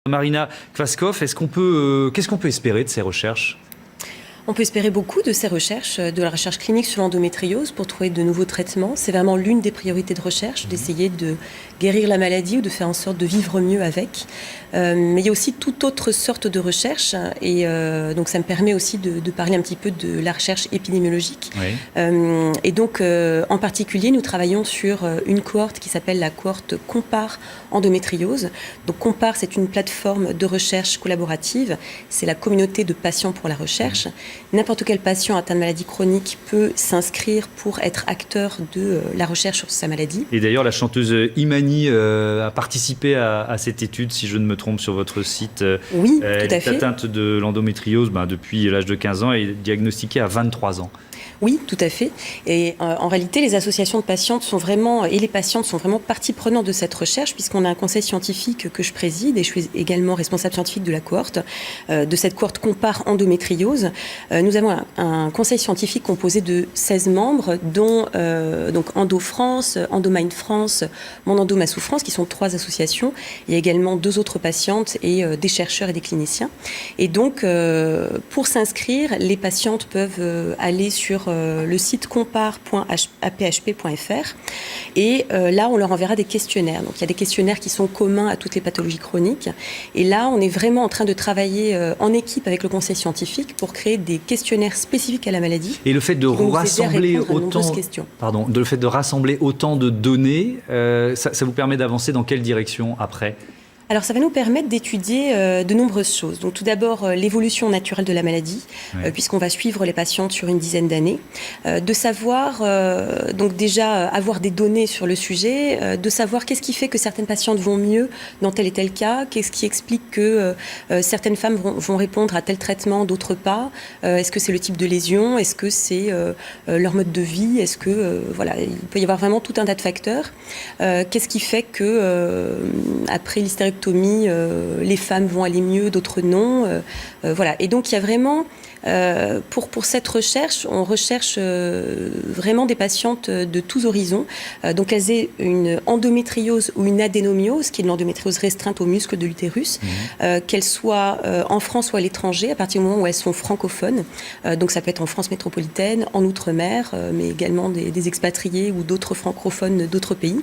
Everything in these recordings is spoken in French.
Marina Kvaskov, qu'est-ce qu'on peut espérer de ces recherches ? On peut espérer beaucoup de ces recherches, de la recherche clinique sur l'endométriose pour trouver de nouveaux traitements. C'est vraiment l'une des priorités de recherche, d'essayer de guérir la maladie ou de faire en sorte de vivre mieux avec. Mais il y a aussi toute autre sorte de recherche et donc ça me permet aussi de parler un petit peu de la recherche épidémiologique. Oui. Et donc en particulier, nous travaillons sur une cohorte qui s'appelle la cohorte Compare endométriose. Donc Compare, c'est une plateforme de recherche collaborative. C'est la communauté de patients pour la recherche. N'importe quel patient atteint de maladie chronique peut s'inscrire pour être acteur de la recherche sur sa maladie. Et d'ailleurs, la chanteuse Imani a participé à cette étude, si je ne me trompe, sur votre site. Oui, tout à fait. Elle est fait. atteinte de l'endométriose depuis l'âge de 15 ans et diagnostiquée à 23 ans. Oui, tout à fait. Et en réalité, les associations de patientes et les patientes sont vraiment partie prenante de cette recherche, puisqu'on a un conseil scientifique que je préside et je suis également responsable scientifique de la cohorte, de cette cohorte Compare endométriose. Nous avons un conseil scientifique composé de 16 membres, dont donc Endo France, Endomind France, Mon Endo Ma Souffrance, qui sont 3 associations. Il y a également 2 autres patientes et des chercheurs et des cliniciens. Et donc, pour s'inscrire, les patientes peuvent aller sur le site compare.aphp.fr et là on leur enverra des questionnaires. Donc il y a des questionnaires qui sont communs à toutes les pathologies chroniques et là on est vraiment en train de travailler en équipe avec le conseil scientifique pour créer des questionnaires spécifiques à la maladie. Et le fait de rassembler autant de données, ça vous permet d'avancer dans quelle direction après ? Alors ça va nous permettre d'étudier de nombreuses choses. Donc tout d'abord l'évolution naturelle de la maladie, puisqu'on va suivre les patientes sur une dizaine d'années, de savoir donc déjà avoir des données sur le sujet, de savoir qu'est-ce qui fait que certaines patientes vont mieux dans tel et tel cas, qu'est-ce qui explique que certaines femmes vont répondre à tel traitement, d'autres pas, est-ce que c'est le type de lésion, est-ce que c'est leur mode de vie, est-ce que voilà, il peut y avoir vraiment tout un tas de facteurs. Qu'est-ce qui fait que après l'hystérectomie, les femmes vont aller mieux, d'autres non. Voilà. Et donc, il y a vraiment, pour cette recherche, on recherche vraiment des patientes de tous horizons. Donc, qu'elles aient une endométriose ou une adénomiose, qui est une endométriose restreinte aux muscles de l'utérus, qu'elles soient en France ou à l'étranger, à partir du moment où elles sont francophones. Donc, ça peut être en France métropolitaine, en Outre-mer, mais également des expatriés ou d'autres francophones d'autres pays.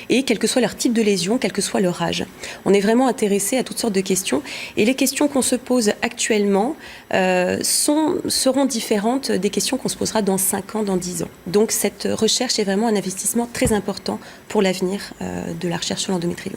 Et quel que soit leur type de lésion, quel que soit leur âge. On est vraiment intéressé à toutes sortes de questions. Et les questions qu'on se pose actuellement seront différentes des questions qu'on se posera dans 5 ans, dans 10 ans. Donc cette recherche est vraiment un investissement très important pour l'avenir de la recherche sur l'endométriose.